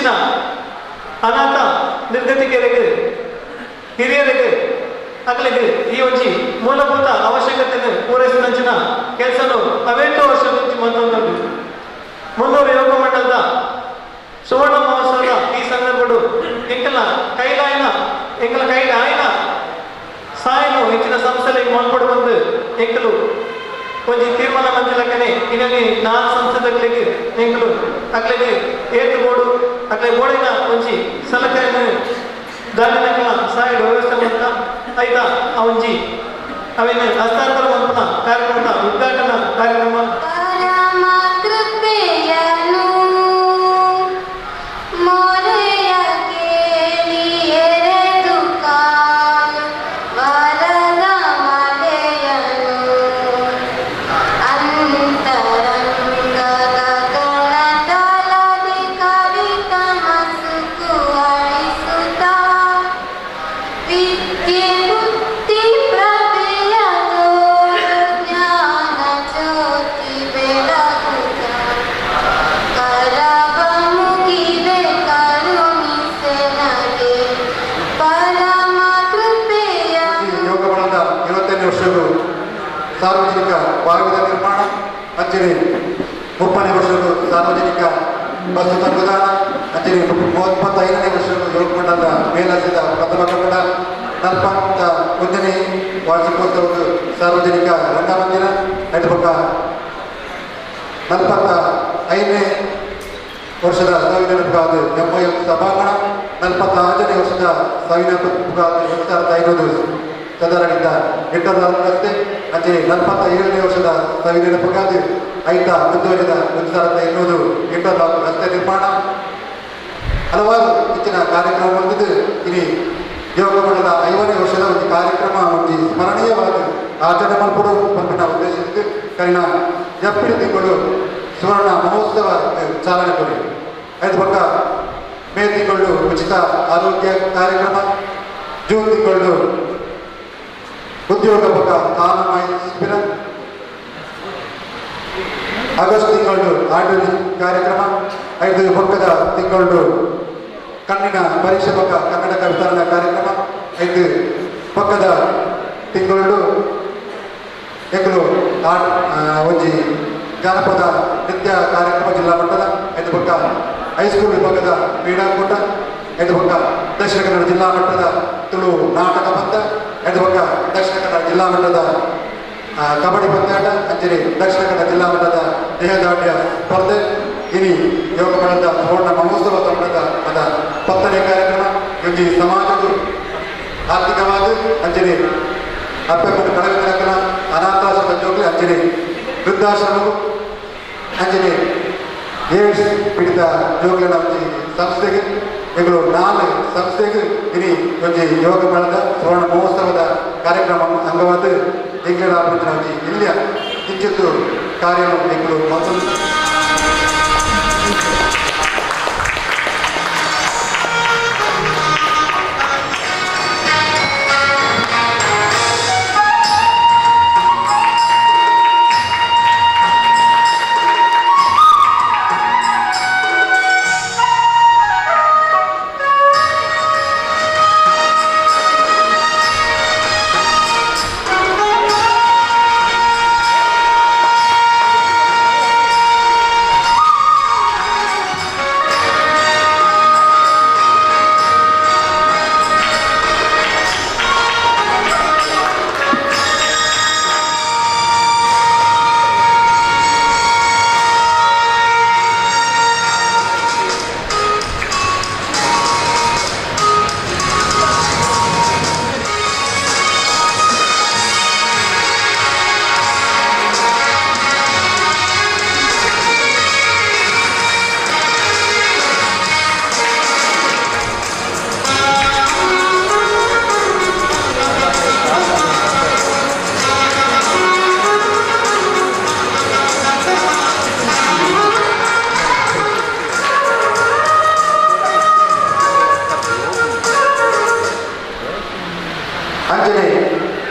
ಹೆಚ್ಚಿನ ಅನಾಥ ನಿರ್ಗತಿಕರಿಗೆ ಹಿರಿಯರಿಗೆ ಅಗಲಿಗೆ ಈ ಒಂಜಿ ಮೂಲಭೂತ ಅವಶ್ಯಕತೆಯನ್ನು ಪೂರೈಸಿದಂಚಿನ ಕೆಲಸನು ಅನೇಕ ವರ್ಷ ಮುಂಚೆ ಮತ್ತೊಂದು 300 ಯೋಗ ಮಂಡಲದ ಸುವರ್ಣ ಮಹೋತ್ಸವದ ಈ ಸಂದರ್ಭಗಳು ಎಂಕಲ ಕೈಲಾಯಿನ ಎಂಕಲ ಕೈಲಾಯಿನ ಸಾಯನು ಹೆಚ್ಚಿನ ಸಂಸ್ಥೆಗಳಿಗೆ ಮಲ್ಪಡು ಬಂದು ಎಂಕಲು ಕೊಂಚ ತೀರ್ಮಾನ ಮಂದಿಲಕ್ಕನೆ ಇನ್ನೊಂದು 4 ಸಂಸದಗಳಿಗೆ ಎಂಕಲು ಅಕ್ಲೆಗೆ ಏತುಗೋಡು ಅಕ್ಲೆ ಗೋಡಿನ ಒಂಜಿ ಸಲಕರಣ ದಾರಿನಕಲ ಸಹಾಯ ವ್ಯವಸ್ಥೆ ಮಾಡ್ತಾ ಆಯ್ತಾ ಅವೊಂಜಿ ಅವೇನು ಹಸ್ತಾಂತರ ಮಲ್ಪನ ಕಾರ್ಯಕ್ರಮದ ಉದ್ಘಾಟನಾ ಕಾರ್ಯಕ್ರಮ ಸಾರ್ವಜನಿಕ ಬಾವಿದ ನಿರ್ಮಾಣ ಅಂಚನೆ 30ನೇ ವರ್ಷದ ಸಾರ್ವಜನಿಕ ಬಸ್ ತಂಗುದಾಣ ಅಂಚನೆ 35ನೇ ವರ್ಷದ ಯೋಗ ಮಂಡಲದ ಮೇಲಸಿದ ಪ್ರಥಮ ಕಟ್ಟಡ 41ನೇ ವಾರ್ಷಿಕೋತ್ಸವದ ಸಾರ್ವಜನಿಕ ರಂಗಮಂದಿರ ಐದು ಪಕ್ಕ 45ನೇ ವರ್ಷದ ಸಾವಿನ ಪುಗಾದ ಎಂಬೈ ಸಭಾಂಗಣ 46ನೇ ವರ್ಷದ ಸಾವಿನ ಪುಗಾದ 1500 ಚದರಡಿಂದ ಇಂಟರ್ನಲ್ ರಸ್ತೆ ಅಂಚೆ 47ನೇ ವರ್ಷದ ಸಾವಿನ ಪುಗಾದ ಐತ ಮುಂದುವರಿದ 1200 ಇಂಟರ್ನಲ್ ರಸ್ತೆ ನಿರ್ಮಾಣ ಹಲವಾರು ಹೆಚ್ಚಿನ ಕಾರ್ಯಕ್ರಮ ಹೊಂದಿದ್ದು ಇಲ್ಲಿ ಯೋಗ ಮಂಡಲದ 5ನೇ ವರ್ಷದ ಒಂದು ಕಾರ್ಯಕ್ರಮ ಒಂದು ಸ್ಮರಣೀಯವಾಗಿ ಆಚರಣೆ ಮಾಡಿಕೊಡು ಪಂಪಿನ ಉದ್ದೇಶಿಸಿದ್ದು ಕರಿನ ಎಪ್ರಿಲ್ ತಿಂಗಳು ಸುವರ್ಣ ಮಹೋತ್ಸವ ಚಾಲನೆ ಕೊಡಿ ಐದು ಪಕ್ಕ ಮೇ ತಿಂಗಳು ಉಚಿತ ಆರೋಗ್ಯ ಕಾರ್ಯಕ್ರಮ ಜೂನ್ ತಿಂಗಳು ಉದ್ಯೋಗ ಪಕ್ಕ ಕಾನೂನು ಶಿಬಿರ ಆಗಸ್ಟ್ ತಿಂಗಳು ಆಡಳಿತ ಕಾರ್ಯಕ್ರಮ 5 ಪಕ್ಕದ ತಿಂಗಳು ಕಣ್ಣಿನ ಪರೀಕ್ಷೆ ಪಕ್ಕ ಕನ್ನಡಕ ವಿತರಣಾ ಕಾರ್ಯಕ್ರಮ 5 ಪಕ್ಕದ ತಿಂಗಳು ಎಂಕಲು ಒಂಜಿ ಜಾನಪದ ನೃತ್ಯ ಕಾರ್ಯಕ್ರಮ ಜಿಲ್ಲಾ ಮಟ್ಟದ 5 ಪಕ್ಕ ಹೈಸ್ಕೂಲ್ ವಿಭಾಗದ ಕ್ರೀಡಾಕೂಟ 5 ಪಕ್ಕ ದಕ್ಷಿಣ ಕನ್ನಡ ಜಿಲ್ಲಾ ಮಟ್ಟದ ತುಳು ನಾಟಕ ಪಂದ್ಯ 5 ಪಕ್ಕ ದಕ್ಷಿಣ ಕನ್ನಡ ಜಿಲ್ಲಾ ಮಟ್ಟದ ಕಬಡ್ಡಿ ಪಂದ್ಯಾಟ ಅಂಚನೆ ದಕ್ಷಿಣ ಕನ್ನಡ ಜಿಲ್ಲಾ ಮಟ್ಟದ ದೇಹದಾಢ್ಯ ಸ್ಪರ್ಧೆ ಇನಿ ಯೋಗ ಮಂಡಲದ ಸುವರ್ಣ ಮಹೋತ್ಸವ ತಂಡದ ಅದ 10ನೇ ಕಾರ್ಯಕ್ರಮ ಒಂಜಿ ಸಮಾಜದ ಆರ್ಥಿಕವಾಗಿ ಅಂಚನೆ ಅಪ್ಪೆಕೊಂಡು ಕಳವಿನ ಅನಾಥಾಶ್ರಮ ಜೋಗ್ಲಿ ಅಂಚನೆ ವೃದ್ಧಾಶ್ರಮವು ಅಂಚನೆ ಏಡ್ಸ್ ಪೀಡಿತ ಜೋಗ್ಲಿನ ಸಂಸ್ಥೆಗೆ ಇವರು 4 ಸಂಸ್ಥೆಗೆ ಇನಿ ಒಂಜಿ ಯೋಗ ಮಂಡಲದ ಸುವರ್ಣ ಮಹೋತ್ಸವದ ಕಾರ್ಯಕ್ರಮ ಅಂಗವಾದ ಎಂಗಳ ಅಭಿವೃದ್ಧಿ ಇಲ್ಲಿಯ ಕಿಂಚಿತ್ತು ಕಾರ್ಯ ಎಂಗಳು ಮತ್ತೊಂದು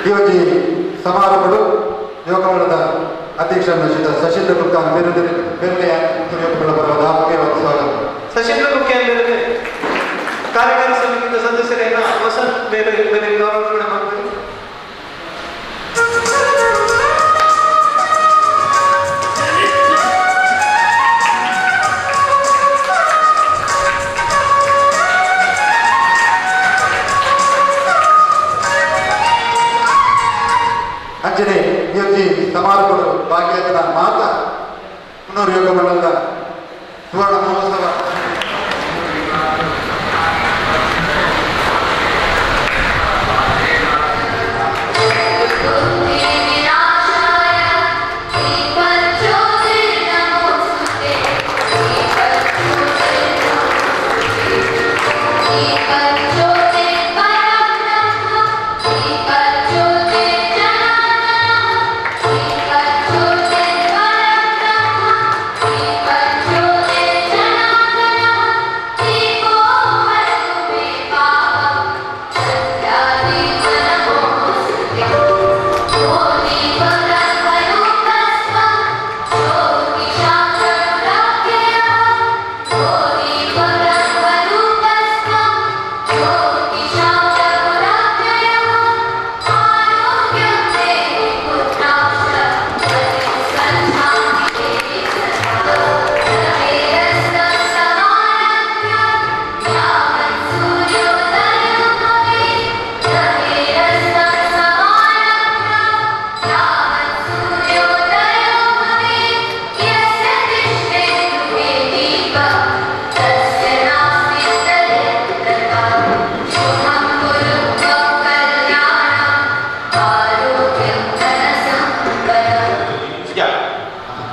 ಯೋಜಿ ಸಮಾರಂಭಗಳು ಯೋಗ ಮಂಡಲದ ಅಧ್ಯಕ್ಷರನ್ನು ಶಶೀಂದ್ರ ಗುಪ್ತಾ ಬೇರೆ ಬೇರೆ ಯೋಗಗಳ ಬರುವ ಸ್ವಾಗತ. ಶಶೀಂದ್ರ ಗುಪ್ತಾ ಹೊನ್ನೂರು ಯೋಗ ಮಂಡಲದ ಸುವರ್ಣ ಮಹೋತ್ಸವ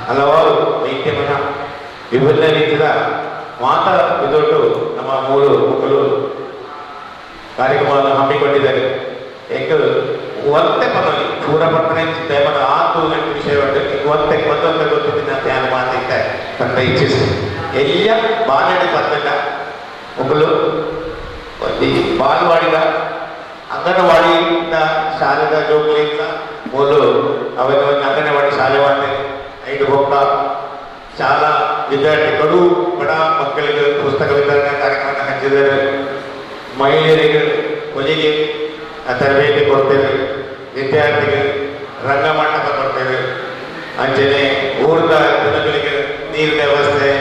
ಹಲವಾರು ವೈದ್ಯಮಯ ವಿಭಿನ್ನ ರೀತಿಯ ಮಾತಾ ಇದೊಟ್ಟು ನಮ್ಮ ಮೂರು ಮಕ್ಕಳು ಕಾರ್ಯಕ್ರಮವನ್ನು ಹಮ್ಮಿಕೊಂಡಿದ್ದಾರೆ ಏಕೆ ಒಂದೇ ಪದವಿ ಪೂರ ಪಟ್ಟಣೆ ದೇವರ ಆತು ವಿಷಯ ಒಂದೇ ಒಂದೊಂದೇ ಗೊತ್ತಿದ್ದ ಧ್ಯಾನ ಮಾತಿದ್ದೆ ತಂದ ಇಚ್ಛಿಸಿ ಎಲ್ಲ ಬಾಲ್ಯಡಿ ಬರ್ತಕ್ಕ ಮಕ್ಕಳು ಒಂದು ಬಾಲ್ವಾಡಿಗ ಅಂಗನವಾಡಿಯಿಂದ ಶಾಲೆದ ಜೋಗುಲಿಂದ ಮೂರು ಅವರ ಒಂದು ಅಂಗನವಾಡಿ ಶಾಲೆ ಮಾಡ್ತೇನೆ 5 ಒಬ್ಬ ಶಾಲಾ ವಿದ್ಯಾರ್ಥಿಗಳು ಬಡ ಮಕ್ಕಳಿಗೆ ಪುಸ್ತಕ ವಿತರಣೆ ಕಾರ್ಯಕ್ರಮ ಹಂಚಿದ್ದಾರೆ ಮಹಿಳೆಯರಿಗೆ ಹೊಲಿಗೆ ತರಬೇತಿ ಕೊಡ್ತೇವೆ ವಿದ್ಯಾರ್ಥಿಗೆ ರಂಗಮಂಟಪ ಕೊಡ್ತೇವೆ ಅಂಚನೆ ಊರದ ಜನಗಳಿಗೆ ನೀರಿನ ವ್ಯವಸ್ಥೆ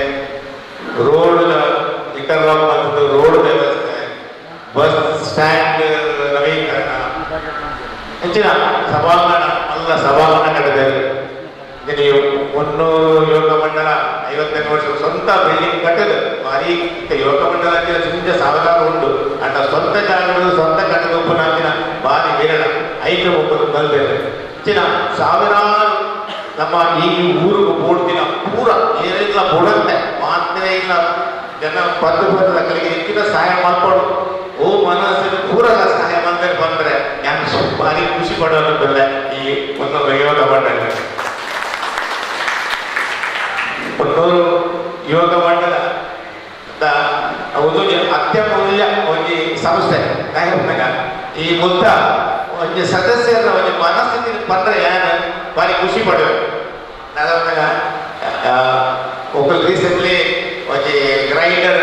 ರೋಡ್ ಇಂಟರ್ಲಾಕ್ ಮತ್ತು ರೋಡ್ ವ್ಯವಸ್ಥೆ ಬಸ್ ಸ್ಟ್ಯಾಂಡ್ ನವೀಕರಣ ಹೆಚ್ಚಿನ ಸಭಾಂಗಣ ಎಲ್ಲ ಸಭಾಂಗಣ ಕಟ್ಟಿದ್ದೇವೆ ನೀವು ಹೊನ್ನೂರು ಯೋಗ ಮಂಡಲ 55 ವರ್ಷ ಸ್ವಂತ ಬಿಲ್ಡಿಂಗ್ ಕಟ್ಟದು ಭಾರಿ ಯೋಗ ಮಂಡಲ ಸುಮ್ಮನೆ ಸಾವಿರಾರು ಉಂಟು ಅಂಡ ಸ್ವಂತ ಜಾಗಗಳು ಸ್ವಂತ ಕಟ್ಟದ ಉಪನಾಂಚಿನ ಭಾರಿ ವಿರಳ 5 ಒಬ್ಬರು ಬಲ್ಬೇರೆ ಹೆಚ್ಚಿನ ಸಾವಿರಾರು ನಮ್ಮ ಈ ಊರಿಗೂ ಬೋಡ್ತಿನ ಪೂರ ಏನಿಲ್ಲ ಬೋಡಂತೆ ಮಾತ್ರೇ ಇಲ್ಲ ಜನ ಪದ ಕಲಿಗೆ ಹೆಚ್ಚಿನ ಸಹಾಯ ಮಾಡ್ಕೊಂಡು ಓ ಮನಸ್ಸಿನ ಪೂರದ ಸಹಾಯ ಮಂದಿರ ಬಂದರೆ ಯಾಕೆ ಭಾರಿ ಖುಷಿ ಪಡೋದಿಲ್ಲ ಈ ಒಂದು ಯೋಗ ಮಂಡಲ ಹೊನ್ನೂರು ಯೋಗ ಮಂಡಲ ಒಂದು ಅತ್ಯಮೂಲ್ಯ ಒಂದು ಸಂಸ್ಥೆ ಈ ಮುದ್ದ ಒಂದು ಸದಸ್ಯರ ಒಂದು ಮನಸ್ಥಿತಿ ಬಂದರೆ ಏನು ಭಾರಿ ಖುಷಿ ಪಡಬೇಕು ಒಬ್ಬರು ರೀಸೆಂಟ್ಲಿ ಒಂದು grinder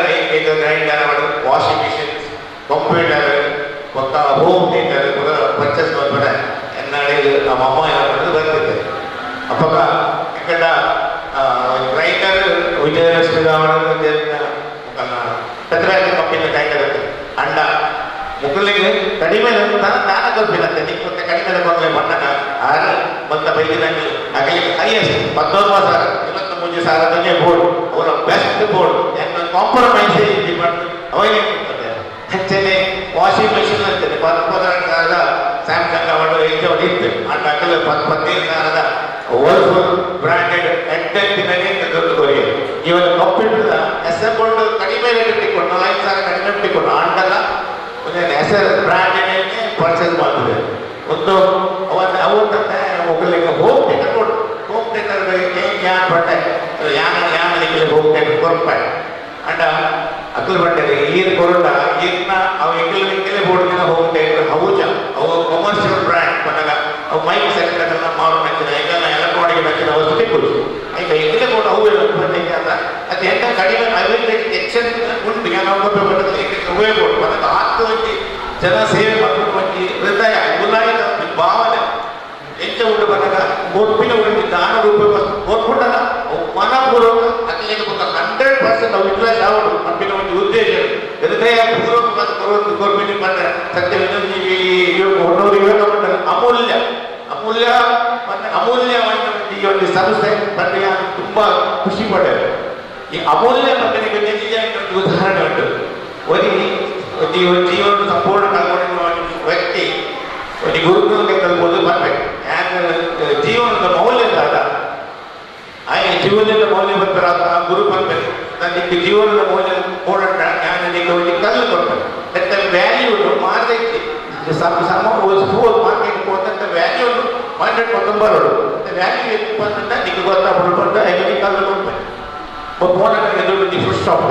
grinder washing machines computer ಕೊತ್ತ ಹೋಮ್ ಥಿಯೇಟರ್ ಕೂಡ ಪರ್ಚೇಸ್ ಮಾಡ್ಬೇಡ ಎನ್ನಾಡಿ ನಮ್ಮ ಅಮ್ಮ ಯಾರು ಬರ್ತಿದ್ದೆ ಅಪ್ಪ ಯಾಕಂಡ grinder Vijayalakshmi petrol company grinder ಅಂಡ ಮುಕ್ಕಳಿಗೆ ಕಡಿಮೆ ದಾನ ಕೊಡ್ಬಿಡತ್ತೆ ನಿಮ್ಮತ್ತೆ ಕಡಿಮೆ ಕೊಡಲೇ ಬಣ್ಣನ ಆರು ಬಂದ ಬೈದಿನಲ್ಲಿ ಆಗಲಿಕ್ಕೆ ಹೈಯೆಸ್ಟ್ 13,000 ಬೋರ್ಡ್ ಅವರ ಬೆಸ್ಟ್ ಬೋರ್ಡ್ ಕಾಂಪ್ರಮೈಸ್ ಅವಾಗೇ ಹೆಚ್ಚನೆ ವಾಷಿಂಗ್ ಮೆಷಿನ್ ಅಂತೇನೆ 12,000 ಸ್ಯಾಮ್ಸಂಗ್ ಅವರು ಇತ್ತು ಅಂಡ ಅಕ್ಕಲು 15,000 ವರ್ಲ್ಫುಲ್ ಬ್ರಾಂಡೆಡ್ ಎಂಟೆಂಟಿನಲ್ಲಿ ಕೊರಿಗೆ ಇವತ್ತು ಕಂಪ್ಯೂಟರ್ ಎಸ್ಎಂಬಲ್ಡ್ ಕಡಿಮೆ ರೇಟ್ ಇಟ್ಟುಕೊಂಡು 4,000 ಕಡಿಮೆ ಇಟ್ಟುಕೊಂಡು ಅಂಡಲ್ಲ ಹೆಸರು ಬ್ರಾಂಡೆಡ್ ಪರ್ಚೇಸ್ ಮಾಡ್ತಿದೆ ಒಂದು ಅವ್ರ ಮೊಬೈಲಿಗೆ ಹೋಮ್ ಥಿಯೇಟರ್ ಕೊಡು ಹೋಮ್ ಥಿಯೇಟರ್ಗಳಿಗೆ ಯಾನ್ ಬಟ್ಟೆ ಯಾನಿಗೆ ಹೋಮ್ ಥಿಯೇಟರ್ ಕೊರಪಾಯಿ ಅಂಡ ಅಕ್ಕಲ್ ಬಟ್ಟೆ ಈರ್ ಕೊರಟ ಈರ್ನ ಅವು ಎಂಕಲ್ ಬೋರ್ಡಿನ ಹೋಮ್ ಥಿಯೇಟರ್ ಹೌಜ ಅವು ಕಮರ್ಷಿಯಲ್ ಬ್ರ್ಯಾಂಡ್ ಬಂದಾಗ ಅವು ಮೈಕ್ ಸೆಕ್ಟರ್ ಎಲ್ಲ ಮಾರು ನಚ್ಚಿನ ಎಲ್ಲ ಎಲೆಕ್ಟ್ರಾನಿಕ್ ನಚ್ಚಿನ ವಸತಿ ಕೊಡು ಈಗ ಎಂಕಲೇ ಬೋರ್ಡ್ ಅವು ಬಟ್ಟೆಗೆ ಅಂತ ಅದು ಎಂತ ಕಡಿಮೆ ಅವೆಲ್ಲ ಎಕ್ಸೆನ್ ಉಂಟು ನಾವು ಉಪಯೋಗ ಬಂದಾಗ ಆತ್ಮವಾಗಿ ಜನ ಸೇವೆ ಮಾಡ್ಕೊಂಡು ಹೃದಯ ಗುಲಾಯಿದ ಭಾವನೆ ಹೆಚ್ಚು ಉಂಟು ಬಂದಾಗ ಒಪ್ಪಿನ ಉಂಟು ದಾನ ರೂಪ ಕೊಟ್ಬಿಟ್ಟಲ್ಲ ಮನಪೂರ್ವಕ ಅಲ್ಲಿಗೆ 100% ನಾವು ವಿಶ್ವಾಸ ಯಾವುದು ನಮ್ಮಿನ ಒಂದು ಉದ್ದೇಶ ಹೃದಯ ಪೂರ್ವಕ ಗೌರ್ಮೆಂಟ್ ಬಂದ್ರೆ ಸತ್ಯ ಹೊನ್ನೂರು ಯೋಗ ಮಂಡಲ ಅಮೂಲ್ಯವಾದ ಈ ಒಂದು ಸಂಸ್ಥೆ ಬಂದ್ರೆ ತುಂಬಾ ಖುಷಿ ಈ ಅಮೂಲ್ಯ ಮಗನಿಗೆ ನಿಜ ಉದಾಹರಣೆ ಉಂಟು. ಒಂದು ಜೀವನ ಸಂಪೂರ್ಣ ಕಲ್ಪನೆ ವ್ಯಕ್ತಿ ಒಂದು ಗುರುಗಳಿಗೆ ಕಲ್ಬೋದು ಬರ್ಬೇಕು. ಯಾಕೆ ಜೀವನದ ಮೌಲ್ಯದಾದ ಆಯ್ಕೆ ಜೀವನದ ಮೌಲ್ಯ ಬರ್ತಾರೆ ಆ ಗುರು ಬರ್ಬೇಕು. ನನಗೆ ಜೀವನದ ಮೌಲ್ಯ ಕೊಡೋಣ ನಾನು ನಿಮಗೆ ಒಂದು ಕಲ್ಲು ಕೊಡ್ಬೇಕು. ಅಂತ ವ್ಯಾಲ್ಯೂನು ಮಾರ್ಕೆಟ್ ಸಮ ಮಾರ್ಕೆಟ್ ಕೊಟ್ಟಂತ ವ್ಯಾಲ್ಯೂನು ಮಾರ್ಕೆಟ್ ಕೊಟ್ಟಂಬರೋಡು ವ್ಯಾಲ್ಯೂ ಬಂದ ನಿಮಗೆ ಗೊತ್ತಾಗ್ಬಿಡ್ಬಾರ್ದು ಐದು ಕಲ್ಲು ಕೊಡ್ಬೇಕು. ಫೋನ್ ದುಡ್ಡು ಫ್ರೆಶ್ ಶಾಪ್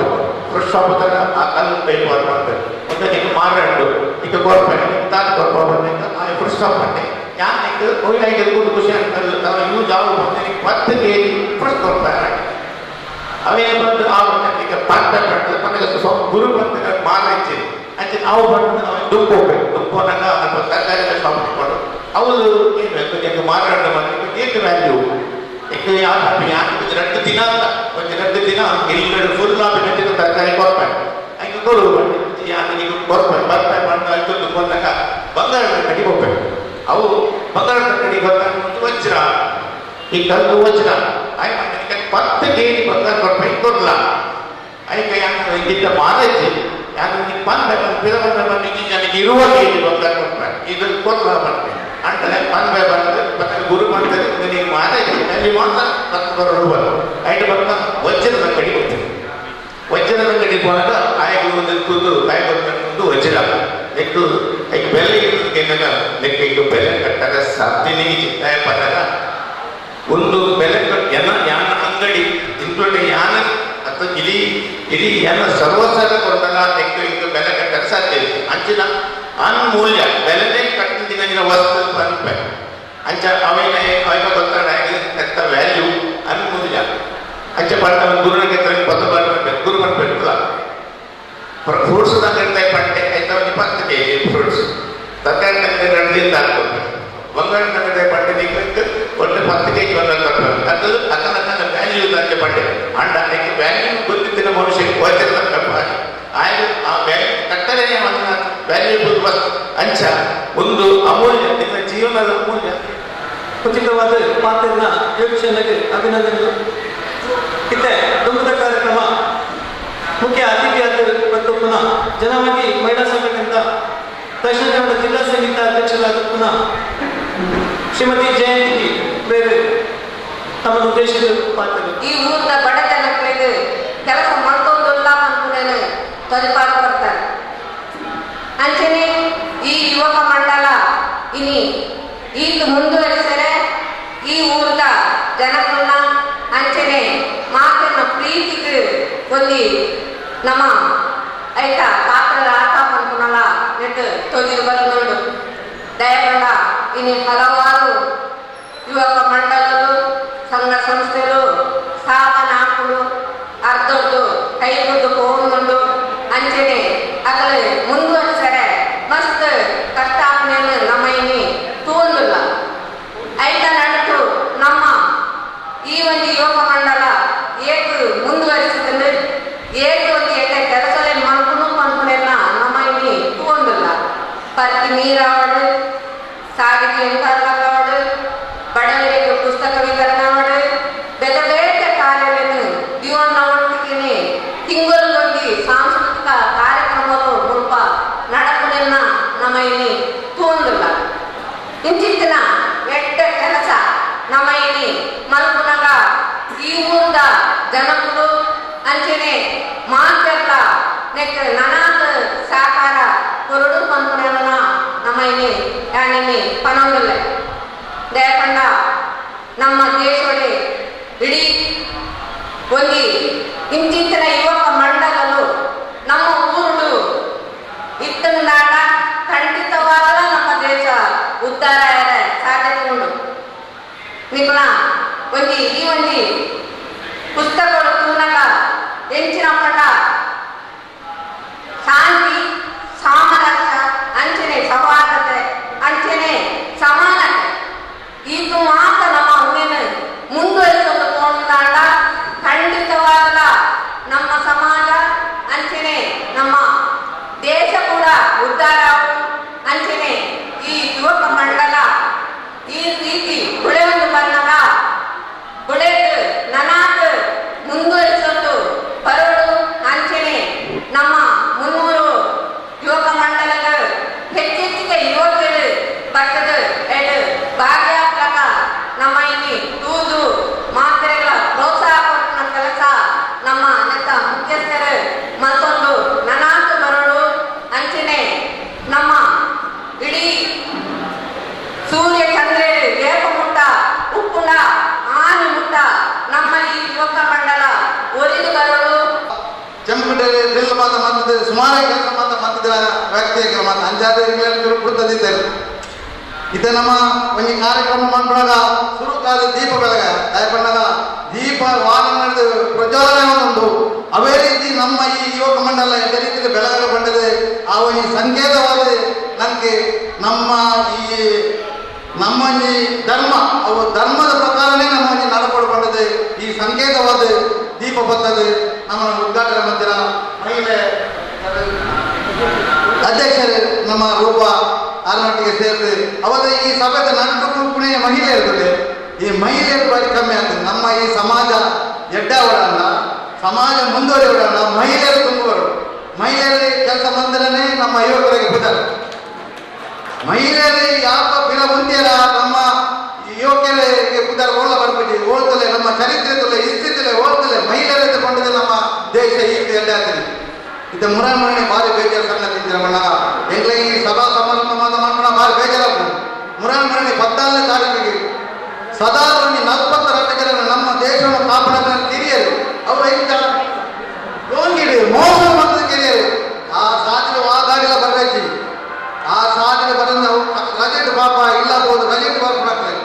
ಫ್ರೆಶ್ ಶಾಪ್ ತರ ಆ ಕಲ್ಲು ಕೈ ಮಾಡ್ಬೇಕು. ಒಂದು ನಿಮಗೆ ಮಾರಾಡು ಈಗ ಕೊಡ್ಬೇಕು ತಾನು ಕೊಡ್ಬೇಕು ಆ ಫ್ರೆಶ್ ಶಾಪ್ ಅಂತೆ ಯಾಕೆ ಒಳ್ಳೆ ಖುಷಿ ಅಂತಲ್ಲ ನಾವು ಯೂಸ್ ಆಗುತ್ತೆ 10 kg ಫ್ರೆಶ್ ಕೊಡ್ತಾರೆ. ಅವೇನು ಬಂದು ಈಗ ಗುರು ಬಂದ ಮಾರಾಯ್ತಿ ಅಂಚೆ ನಾವು ಬಂದು ದುಡ್ಡು ಹೋಗ್ಬೇಕು. ದುಡ್ಡು ಹೋದಾಗ ಅಥವಾ ತರಕಾರಿ ಶಾಪ್ ಇಟ್ಕೊಂಡು ಅವರು ಏನು ಬೇಕು ಈಗ ಮಾರಾಟ ಮಾಡಬೇಕು ಏನು ವ್ಯಾಲ್ಯೂ ಈಗ ಯಾಕೆ 2 ದಿನ ಅಂತ ಒಂದು 2 ದಿನ ಇಲ್ಲಿ ಫುಲ್ ಮೆಟ್ಟಿನ ತರಕಾರಿ ಕೊಡ್ಬೇಕು ಹಂಗೆ ಕೊಡುವುದು ಈಗ ಕೊಡ್ಬೇಕು ಬರ್ತಾರೆ ಬಂದು ಐದು ಬಂದಾಗ ಬಂಗಾರದ ಕಡೆಗೆ ಹೋಗ್ಬೇಕು. ಅವು ಬಂಗಾರದ ಕಡೆಗೆ ಬಂದಾಗ ವಜ್ರ ಈ ಕಲ್ಲು ವಜ್ರ ಆಯ್ತು 10 kg ಬಂಗಾರ ಕೊಡ್ಬೇಕು ಕೊಡಲ್ಲ ಆಯ್ಕೆ ಯಾಕೆ ಇದ್ದ ಮಾರೈತಿ ಯಾಕೆ ನೀವು ಬಂದು ನನಗೆ ಇರುವ kg ಬಂಗಾರ ಕೊಡ್ಬೇಕು ಇದು ಕೊಡಲ್ಲ ಬರ್ತೇನೆ ಅಂತಾನೆ ಬಂದ ಬಂದು ಗುರು ಮಾಡ್ತಾರೆ ನೀವು ಮಾರೈತಿ ಅಲ್ಲಿ ಮಾತ್ರ ಬರೋದು ಐದು ಬಂದ ವಜ್ರದ ಅಂಗಡಿ ಹೋಗ್ತೀವಿ. ವಜ್ರದ ಅಂಗಡಿ ಹೋದಾಗ ಆಯ್ಕೆ ಒಂದು ಕೂತು ಕಾಯಿ ಬಂದು ವಜ್ರ ನೆಕ್ಕು ಈಗ ಬೆಲೆ ಇರೋದಕ್ಕೆ ಲೆಕ್ಕ ಈಗ ಬೆಲೆ ಕಟ್ಟಾಗ ಸಾಧ್ಯನೇ ಚಿತ್ತಾಯ ಬಂದಾಗ ಒಂದು ಬೆಲೆ ಯಾನ ಅಂಗಡಿ ಇಂಟ್ಲೊಂಡೆ ಯಾನ ಅಥವಾ ಇಡೀ ಯಾನ ಸರ್ವಸಾರ ಕೊಡಲ್ಲ ನೆಕ್ಕು ಈಗ ಬೆಲೆ ಕಟ್ಟಾಗ ಸಾಧ್ಯ ಇದೆ. ಅಂಚಿನ ಅನ್ಮೂಲ್ಯ ಬೆಲೆನೇ ಕಟ್ಟಿದ ವಸ್ತು ಬಂದ್ಬೇಕು ಅಂಚ ಅವೇನೇ ಅವಾಗ ಗೊತ್ತಾಗ ವ್ಯಾಲ್ಯೂ ಅನ್ಮೂಲ್ಯ ಅಂಚೆ ಬರ್ತಾವೆ ಗುರುನಿಗೆ ಬಂದು ಬರ್ಬೇಕು ಗುರು ಬರ್ಬೇಕಲ್ಲ. ಫ್ರೂಟ್ಸ್ ಅಂಗಡಿ ಪಟ್ಟೆ ಆಯ್ತಾ 20 kg ಫ್ರೂಟ್ಸ್ ತರಕಾರಿ ಅಂಗಡಿ 2 ದಿನ ಹಾಕ್ಬೇಕು. ಬಂಗಾರದ ಅಂಗಡಿ ಪಟ್ಟೆ ನಿಂಗೆ ಒಟ್ಟು 10 kg ಬಂಗಾರ ಕೊಡ್ಬೇಕು. ಅದು ಅದನ್ನ ವ್ಯಾಲ್ಯೂ ಅಂಚೆ ಪಟ್ಟೆ ಅಂಡ ಅದಕ್ಕೆ ವ್ಯಾಲ್ಯೂ ಗೊತ್ತಿದ್ದ ಮನುಷ್ಯಕ್ಕೆ ವಜ್ರದ ಕಪ್ಪು ಹಾಕಿ ಆಯ್ತು ಆ ವ್ಯಾಲ್ಯೂ ಕಟ್ಟರೆ ವ್ಯಾಲ್ಯೂಬಲ್ ವಸ್ತು ಅಂಚ ಒಂದು ಅಮೂಲ್ಯ ನಿಮ್ಮ ಜೀವನದ ಅಮೂಲ್ಯ ಉಚಿತವಾದ ಪಾತ್ರನ ಯೋಗಕ್ಷೇಮಕ್ಕೆ ಅಭಿನಂದನೆಗಳು. ಇತ್ತೆ ದುಂಬದ ಕಾರ್ಯಕ್ರಮ ಮುಖ್ಯ ಅತಿಥಿಯಾದ ಮತ್ತು ಪುನಃ ಜನವಾಗಿ ಮಹಿಳಾ ಸಂಘದಿಂದ ದಕ್ಷಿಣ ಕನ್ನಡ ಜಿಲ್ಲಾ ಸಂಗೀತ ಅಧ್ಯಕ್ಷರಾದ ಪುನಃ ಶ್ರೀಮತಿ ಜಯಂತಿ ಬೇರೆ ತಮ್ಮ ಉದ್ದೇಶದ ಪಾತ್ರ ಈ ಊರಿನ ಬಡ ಜನಗಳಿಗೆ ಕೆಲಸ ಮಾಡ್ಕೊಂಡಲ್ಲ ಅನ್ಕೊಂಡೇನೆ ತೊದಪಾಗ ಬರ್ತಾರೆ. ಅಂಚನೆ ಈ ಯುವಕ ಮಂಡಲ ಇನಿ ಈಗ ಮುಂದುವರಿಸಿದರೆ ಈ ಊರಿನ ಜನರನ್ನ ಅಂಚನೆ ಮಾತಿನ ಪ್ರೀತಿಗೆ ಒಂದು ನಮ್ಮ ಆಯ್ತಾ ಪಾತ್ರ ಆಟ ಅನ್ಕೊಳಲ್ಲ ನೆಟ್ಟು ತೊಗಿದು ಬರೋದು ದಯಗೊಂಡ ಇನ್ನು ಹಲವಾರು ಯುವಕ ಮಂಡಲಗಳು ಸಂಘ ಸಂಸ್ಥೆಗಳು ಸ್ಥಾಪನೆ ಹಾಕಲು ಅರ್ಧದ್ದು ಕೈಗೊಂಡು ಹೋಗುಂಡು ಅಂಚನೆ ಆಗಲೇ ಮುಂದುವರಿಸರೆ ಮಸ್ತ್ ಕಷ್ಟಾಪನೆಯನ್ನು ನಮ್ಮ ಇನಿ ತೂಂದಿಲ್ಲ ಆಯ್ತಾ ನಡಟು ನಮ್ಮ ಈ ಒಂದು ಯುವಕ ಮಂಡಲ ಏಕೆ ಮುಂದುವರಿಸಿದ್ರೆ ಏಕೆ ಒಂದು ಎಣ್ಣೆ ಕೆಲಸಲೇ ಮಾಡ್ಕೊಂಡು ನಮ್ಮ ಇನಿ ತೂಂದಿಲ್ಲ ಪತ್ತಿ ನೀರಾವಡು ಸಾರಿಗೆ ಎಂತಾಡು ಬಡವರಿಗೆ ಪುಸ್ತಕ ವಿತರಣೆ ಮಾಡು ಬೇರೆ ಬೇರೆ ಕಾರ್ಯಗಳನ್ನು ಜೀವನ ಒಟ್ಟಿಗೆ ತಿಂಗಳಿಗೊಂದು ಸಾಂಸ್ಕೃತಿಕ ಕಾರ್ಯಕ್ರಮಗಳು ಸ್ವಲ್ಪ ನಡಕುದನ್ನ ನಮ್ಮ ಇಲ್ಲಿ ತೂಂದಿಲ್ಲ. ಇಂಚಿತ್ತಿನ ಎಟ್ಟ ಕೆಲಸ ನಮ್ಮ ಇಲ್ಲಿ ಮಲ್ಪುನಗ ಈ ಊರದ ಜನಗಳು ಅಂಚನೆ ಮಾತೆಲ್ಲ ನೆಕ್ ನನಾದ ಸಾಕಾರ ಹೊರಡು ಪಂಪನ ನಮ್ಮ ಇಲ್ಲಿ ಯಾನಿನಿ ಪನೊಂದಿಲ್ಲ ದಯಕೊಂಡ ನಮ್ಮ ದೇಶೊಡೆ ಇಡೀ ಒಂದು ಇಂಚಿತ್ತಿನ ಯುವಕ ಮಂಡಲಗಳು ನಮ್ಮ ಊರು ಇತ್ತಂದಾಡ ಖಂಡಿತವಾದ ನಮ್ಮ ದೇಶ ಉದ್ಧಾರ ಸಾಧ್ಯತೆ ಉಂಟು. ನಿಮ್ಮನ್ನ ಒಂದು ಈ ಒಂದು ಪುಸ್ತಕಗಳು ತೂನಗ ಹೆಂಚಿನ ಪಟ ಶಾಂತಿ ಸಾಮರಸ್ಯ ಅಂಚನೆ ಸೌಹಾರ್ದತೆ ಅಂಚನೆ ಸಮಾನತೆ ಇದು ಮಾತ್ರ ನಮ್ಮ ಹುಣ್ಣಿನ ಮುಂದುವರಿಸಲು ತೋಂದಾಡ ಖಂಡಿತವಾದ ನಮ್ಮ ಸಮಾಜ ಅಂಚನೆ ನಮ್ಮ ದೇಶ ಕೂಡ ಉದ್ಧಾರ ಅಂಚನೆ ಈ ಯುವಕ ಮಂಡಲ ಈ ರೀತಿ ಗುಳೆಯೊಂದು ಬಂದಾಗ ಗುಳೆದು ನನಾದ ಮುಂದುವರಿಸಲು ಮಾತಾಡ್ತದೆ ಸುಮಾರು ಕೆಲಸ ಮಾತಾಡ್ತಿದ್ರ ವ್ಯಕ್ತಿಗೆ ಮಾತು ಅಂಜಾದ ಕೊಡ್ತದಿದ್ದಾರೆ ಇದು ನಮ್ಮ ಒಂದು ಕಾರ್ಯಕ್ರಮ ಮಾಡ್ಕೊಂಡಾಗ ಸುರುಕಾದ ದೀಪ ಬೆಳಗ ದಯಪಣ್ಣಗ ದೀಪ ವಾರ ನಡೆದು ಪ್ರಜ್ವಲನೆ ಒಂದು ಅವೇ ರೀತಿ ನಮ್ಮ ಈ ಯುವಕ ಮಂಡಲ ಎದೇ ರೀತಿ ಬೆಳಗಲು ಬಂದಿದೆ ಆ ಒಂದು ಸಂಕೇತವಾದ ನನಗೆ ನಮ್ಮ ಈ ಧರ್ಮ ಅವು ಧರ್ಮದ ಪ್ರಕಾರನೇ ನಮ್ಮ ಒಂದು ನಡಪಡು ಬಂದಿದೆ ಈ ಸಂಕೇತವಾದ ದೀಪ ಬರ್ತದೆ ನಮ್ಮ ಉದ್ಘಾಟನೆ ಮಂದಿರ ಮಹಿಳೆ ಅಧ್ಯಕ್ಷರು ನಮ್ಮ ರೂಪ ಆರ್ನೊಟ್ಟಿಗೆ ಸೇರಿದೆ ಅವತ್ತು ಈ ಸಭೆದ ನಂಟು ಪುಣೆಯ ಮಹಿಳೆ ಇರ್ತದೆ ಈ ಮಹಿಳೆಯರು ಬಾರಿ ಕಮ್ಮಿ ಆಗ್ತದೆ ನಮ್ಮ ಈ ಸಮಾಜ ಎಡ್ಡಾವಡಲ್ಲ ಸಮಾಜ ಮುಂದುವರಿಯೋಣ ಮಹಿಳೆಯರು ತುಂಬುವರು ಮಹಿಳೆಯರಿಗೆ ಕೆಲಸ ಬಂದರೇ ನಮ್ಮ ಯುವಕರಿಗೆ ಬಿದ್ದಾರೆ ಮಹಿಳೆಯರೇ ಯಾಕ ಬಿರ ಹೊಂದಿಯರ ನಮ್ಮ ಯುವಕರಿಗೆ ಬಿದ್ದಾರೆ ಓಳ ಬರ್ಬಿಟ್ಟು ಓಡ್ತಲೆ ನಮ್ಮ ಚರಿತ್ರೆ ತುಲೆ ಇಸ್ತಿಲೆ ಓಡ್ತಲೆ ಮಹಿಳೆಯರ ಕೊಂಡಿದೆ ನಮ್ಮ ದೇಶ ಈಗ ಎಡ್ಡಾಗ್ತದೆ ಇದು ಮುರಾಮಣಿ ಭಾರಿ ಬೇಜಾರು ಸಣ್ಣ ತಿಂದಿರ ಮಣ್ಣಾಗ ಎಂಗ್ಲ ಈ ಸಭಾ ಸಮಾರಂಭ ಮಾಡ್ಕೊಂಡ ಭಾರಿ ಬೇಜಾರಾಗ್ತದೆ ಮುರಾಮಣಿ 14ನೇ ತಾರೀಕಿಗೆ ಸದಾ 42 ಜನ ನಮ್ಮ ದೇಶವನ್ನು ಕಾಪಾಡ ಕಿರಿಯರು ಅವರು ಐತ ಲೋನ್ಗಿಡಿ ಮೋಸ ಮತ್ತು ಕಿರಿಯರು ಆ ಸಾಧಿಗೆ ವಾದಾಗಿಲ್ಲ ಬರ್ಬೇಕು ಆ ಸಾಧಿಗೆ ಬರಂದ ರಜೆಟ್ ಪಾಪ ಇಲ್ಲಬಹುದು ರಜೆಟ್ ಬರ್ಬೇಕಾಗ್ತದೆ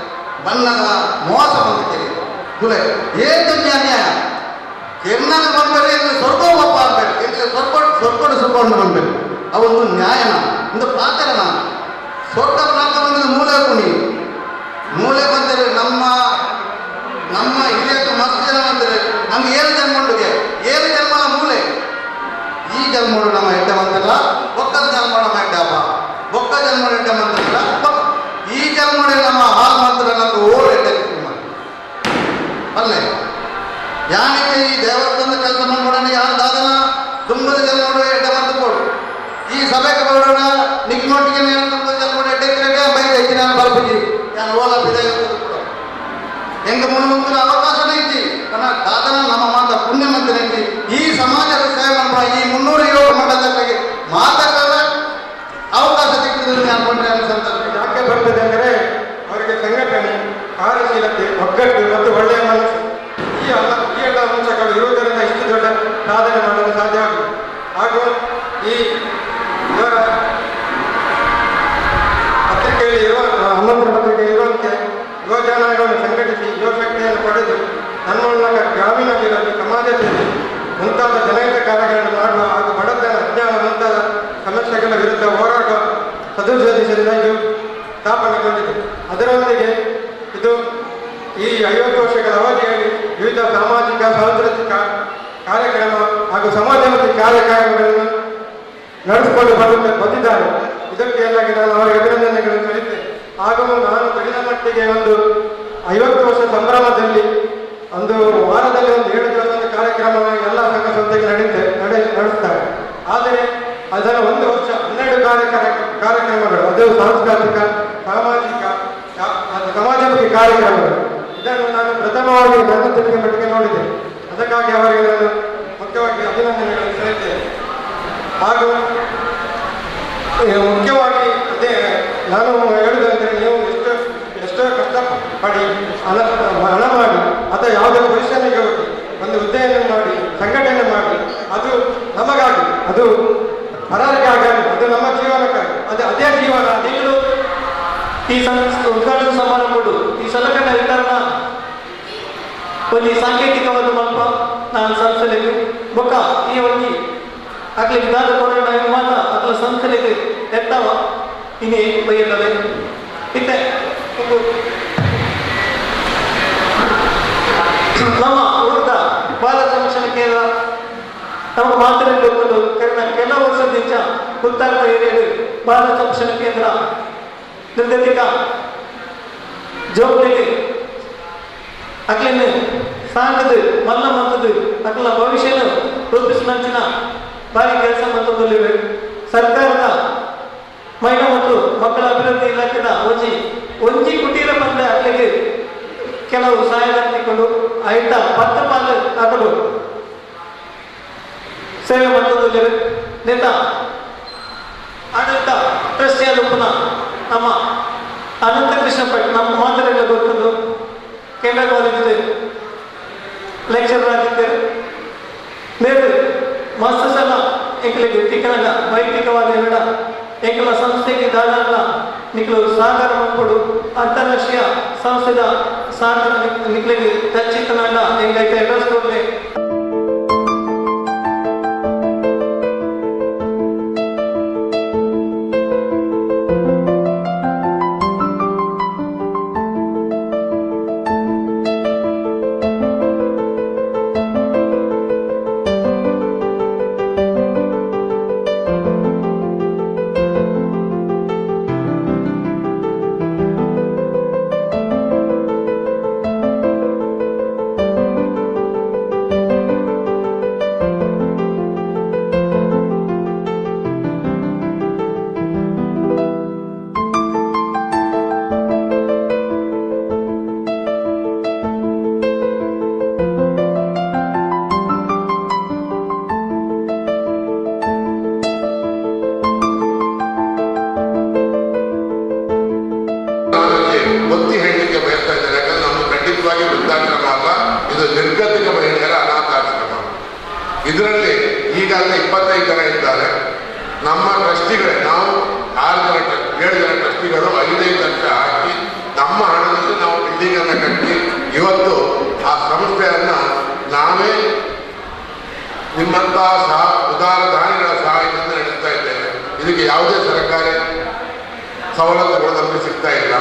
ಬಣ್ಣದ ಮೋಸ ಬಂದು ಕಿರಿಯರು ಕುಲೆ ಏನು ಅನ್ಯಾಯ ಕೆನ್ನಾಗ ಬಂದ್ಬೇಕು ಸ್ವರ್ಗ ಒಪ್ಪ ಆಗ್ಬೇಕು ಎಂಟ್ಲೆ ಸ್ವರ್ಕೊಂಡು ಸುರ್ಕೊಂಡು ಬಂದ್ಬೇಕು ಅವೊಂದು ನ್ಯಾಯನ ಒಂದು ಪಾತ್ರನ ಸ್ವರ್ಗ ನಾಲ್ಕು ಬಂದಿದ್ದು ಮೂಲೆ ಕುಣಿ ಮೂಲೆ ಬಂದರೆ ನಮ್ಮ ಹಿರಿಯಕ್ಕೆ ಮಸ್ತ್ ಜನ ಬಂದರೆ ನಮ್ಗೆ 7 ಜನ್ಮಂಡುಗೆ 7 ಜನ್ಮನ ಮೂಲೆ ಈ ಜನ್ಮಡು ನಮ್ಮ ಎಡ್ಡ ಬಂದಿಲ್ಲ ಒಕ್ಕದ ಜನ್ಮ ನಮ್ಮ ಎಡ್ಡ ಹಬ್ಬ ಒಕ್ಕ ಜನ್ಮ ಎಡ್ಡ ಬಂದಿಲ್ಲ ಈ ಜನ್ಮಡೆ ನಮ್ಮ ಹಾಲು ಮಾತ್ರ ನಮ್ಗೆ ಓಡ್ ಎಡ್ಡ ಅಲ್ಲೇ ಯಾನಿಗೆ ಈ ದೇವಸ್ಥಾನದ ಕೆಲಸ ಮಾಡ್ಕೊಡೋಣ ಯಾರು ದಾದನ ತುಂಬದ ಜನ್ಮಡು ಎಡ್ಡ ಬಂದು ಕೊಡು ಈ ಸಭೆಗೆ ಬರೋಣ ನಿಕ್ನೊಟ್ಟಿಗೆ ತುಂಬದ ಜನ್ಮಡು ಎಡ್ಡ ಬೈಕ್ ಐತಿ ನಾನು ಬರ್ಬಿಟ್ಟು ನಾನು ಓಲಾ ಬಿದಾಯ ಹೆಂಗ ಮುಂದೆ ಅವಕಾಶನೇ ಐತಿ ದಾದನ ನಮ್ಮ ಮಾತ ಪುಣ್ಯ ಮಂತ್ರ ಐತಿ ಈ ಸಮಾಜದ ಸೇವೆ ಮಾಡುವ ಈ 300 ಯುವಕ ಮಂಡಲಕ್ಕೆ ಮಾತಾಡಲ್ಲ ಅವಕಾಶ ಸಿಗ್ತದೆ ಅನ್ಕೊಂಡ್ರೆ ಅನ್ಸಂತ ಯಾಕೆ ಬರ್ತದೆ ಅಂದರೆ ಅವರಿಗೆ ಸಂಘಟನೆ ಕಾರ್ಯಶೀಲತೆ ಒಗ್ಗಟ್ಟು ಮತ್ತು ಒಳ್ಳೆಯ ಮನಸ್ಸು ಈ ಎಲ್ಲ ಅಂಶಗಳು ಇರುವುದರಿಂದ ಇಷ್ಟು ದೊಡ್ಡ ಸಾಧನೆ ಮಾಡಲು ಸಾಧ್ಯ ಆಗುವುದು ಹಾಗೂ ಈ ಇವರ ಪತ್ರಿಕೆಯಲ್ಲಿ ಹನ್ನೊಂದರ ಪತ್ರಿಕೆ ಇರುವಂತೆ ಯುವಜನಗಳನ್ನು ಸಂಘಟಿಸಿ ಯುವಶಕ್ತಿಯನ್ನು ಪಡೆದು ತನ್ಮೂಲಕ ಗ್ರಾಮೀಣ ಅಭಿವೃದ್ಧಿ ಸಮಾಜ ಸೇವೆ ಮುಂತಾದ ಜನಹಿತ ಕಾರ್ಯಗಳನ್ನು ಮಾಡುವ ಹಾಗೂ ಬಡತನ ಅಜ್ಞಾನ ಮುಂತಾದ ಸಮಸ್ಯೆಗಳ ವಿರುದ್ಧ ಹೋರಾಡುವ ಸದುದ್ದೇಶದಿಂದ ಇದು ಸ್ಥಾಪನೆಗೊಂಡಿದೆ. ಅದರೊಂದಿಗೆ ಇದು ಈ 50 ವರ್ಷಗಳ ಅವಧಿಯಲ್ಲಿ ವಿವಿಧ ಸಾಮಾಜಿಕ ಸಾಂಸ್ಕೃತಿಕ ಕಾರ್ಯಕ್ರಮ ಹಾಗೂ ಸಮಾಜಮುಖಿ ಕಾರ್ಯಕ್ರಮಗಳನ್ನು ನಡೆಸಿಕೊಂಡು ಬಂದಿದ್ದಾರೆ. ಇದಕ್ಕೆ ಎಲ್ಲ ನಾನು ಅವರಿಗೆ ಅಭಿನಂದನೆಗಳನ್ನು ಸಲ್ಲಿಸುತ್ತೇನೆ. ಹಾಗೂ ನಾನು ತಿಳಿದ ಮಟ್ಟಿಗೆ ಒಂದು 50 ವರ್ಷ ಸಂಭ್ರಮದಲ್ಲಿ ಒಂದು ವಾರದಲ್ಲಿ ಒಂದು 7 ದಿವಸದ ಕಾರ್ಯಕ್ರಮ ಎಲ್ಲ ಸಂಘ ಸಂಸ್ಥೆಗೆ ನಡೆಸ್ತಾರೆ. ಆದರೆ ಅದರ ಒಂದು ವರ್ಷ 12 ಕಾರ್ಯಕ್ರಮಗಳು ಅದು ಸಾಂಸ್ಕೃತಿಕ ಸಾಮಾಜಿಕ ಸಮಾಜಮುಖಿ ಕಾರ್ಯಕ್ರಮಗಳು. ಇದನ್ನು ನಾನು ಪ್ರಥಮವಾಗಿ ನನ್ನ ತಿಳಿದ ಮಟ್ಟಿಗೆ ನೋಡಿದೆ. ಅದಕ್ಕಾಗಿ ಅವರಿಗೆ ನಾನು ಮುಖ್ಯವಾಗಿ ಅಭಿನಂದನೆಗಳನ್ನು ಸಲ್ಲಿಸುತ್ತೇನೆ. ಹಾಗೂ ಮುಖ್ಯವಾಗಿ ಅದೇ ನಾನು ಹೇಳುವುದಂದರೆ ನೀವು ಎಷ್ಟೋ ಕಷ್ಟಪಡಿ ಹಣ ಮಾಡಿ ಅಥವಾ ಯಾವುದೇ ಪೊಸಿಷನ್ಗೆ ಹೋಗಿ ಒಂದು ಹುದ್ದೆಯನ್ನು ಮಾಡಿ ಸಂಘಟನೆ ಮಾಡಿ ಅದು ನಮಗಾಗಿ ಅದು ಪರರಿಗಾಗಿ ಅದು ನಮ್ಮ ಜೀವನಕ್ಕಾಗಿ ಅದೇ ಜೀವನ ನೀವು ಈ ಉದ್ಘಾಟನಾ ಸಮಾರಂಭಗಳು ಈ ಸಲಕರಣ ವಿತರಣ ಒಂದು ಸಾಂಕೇತಿಕವಾದ ಮಲ್ಪ ನಾನು ಸಂಸ್ಥೆಗೆ ಬೊಕ್ಕ ಈ ಒಂದು ಅಕ್ಲಿ ವಿಧಾನ ಕೊರೋಣ ಮಾತ್ರ ಅಕ್ಲ ಸಂಸ್ಥೆಗೆ ಎತ್ತವ ಇನ್ನೇ ಬೈಯಲ್ಲವೇ ಇತ್ತೆ ನಮ್ಮ ಹುಡುಗ ಬಾಲ ಸಂರಕ್ಷಣಾ ಕೇಂದ್ರ ನಮ್ಮ ಮಾತೃ ಕೆಲ ವರ್ಷದಿಂದ ಉತ್ತರ ಏರಿಯಾ ಬಾಲ ಸಂರಕ್ಷಣಾ ಕೇಂದ್ರ ನಿರ್ಗತಿಕ ಜೋಬಳಿಗೆ ಅಕ್ಲೇನು ಸಾಂಗದು ಮಲ್ಲ ಮಂತದ್ದು ಅಕ್ಲ ಭವಿಷ್ಯನ ರೂಪಿಸಿದಂಚಿನ ಭಾರಿ ಕೆಲಸ ಮಂತದಲ್ಲಿವೆ. ಸರ್ಕಾರದ ಮಹಿಳಾ ಮತ್ತು ಮಕ್ಕಳ ಅಭಿವೃದ್ಧಿ ಇಲಾಖೆದ ಒಂಜಿ ಕುಟೀರ ಬಂದ ಅಲ್ಲಿಗೆ ಕೆಲವು ಸಹಾಯದಾರಕೊಂಡು ಐಟ 10 ಪಾಲು ಹಾಕಲು ಸೇವೆ ಮಂತದಲ್ಲಿವೆ. ನೇತ ಆಡಳಿತ ಟ್ರಸ್ಟಿಯಾದ ಪುನಃ ನಮ್ಮ ಅನಂತ ಕೃಷ್ಣ ಭಟ್ ನಮ್ಮ ಮಾತರೆಲ್ಲ ಗೊತ್ತದು ಕೇಂದ್ರ ಕಾಲೇಜಿದೆ ಲೆಕ್ಚರರ್ ಆಗಿದ್ದಾರೆ. ನೇರು ಮಸ್ತ್ ಸಲ ಎಂಕಲ ವೈಯಕ್ತಿಕವಾದ ಬೇಡ ಎಂಕಲ ಸಂಸ್ಥೆಗೆ ದಾನ ನಿಖಲು ಸಹಕಾರ ಮಾಡ್ಕೊಡು ಅಂತಾರಾಷ್ಟ್ರೀಯ ಸಂಸ್ಥೆದ ಸಹಕಾರ ನಿಖಲಿಗೆ ಖಚಿತನಾಡ ಹೆಂಗೈತೆ ಅಡ್ರೆಸ್ ಕೊಡಲಿ. ಒತ್ತಿ ಹೇಳಲಿಕ್ಕೆ ಬಯಸ್ತಾ ಇದ್ದಾರೆ. ಯಾಕಂದ್ರೆ ನಮ್ದು ಖಂಡಿತವಾಗಿ ವೃದ್ಧಾಶ್ರಮ ಅಲ್ಲ, ಇದು ನಿರ್ಗತಿಕ ಮಹಿಳೆಯರ ಅನಾಥಾಶ್ರಮ. ಇದರಲ್ಲಿ ಈಗಾಗಲೇ 25 ಜನ ಇದ್ದಾರೆ. ನಮ್ಮ ಟ್ರಸ್ಟಿಗಳೇ, ನಾವು 7 ಜನ ಟ್ರಸ್ಟಿಗಳು 5 ಲಕ್ಷ ಹಾಕಿ ನಮ್ಮ ಹಣದಲ್ಲಿ ನಾವು ಬಿಲ್ಡಿಂಗ್ ಅನ್ನು ಕಟ್ಟಿ ಇವತ್ತು ಆ ಸಂಸ್ಥೆಯನ್ನ ನಾವೇ ನಿಮ್ಮಂತಹ ಉದಾರ ದಾನಿಗಳ ಸಹಾಯದಿಂದ ನಡೆಸ್ತಾ ಇದ್ದೇವೆ. ಇದಕ್ಕೆ ಯಾವುದೇ ಸರ್ಕಾರಿ ಸವಲತ್ತುಗಳು ನಮಗೆ ಸಿಗ್ತಾ ಇಲ್ಲ.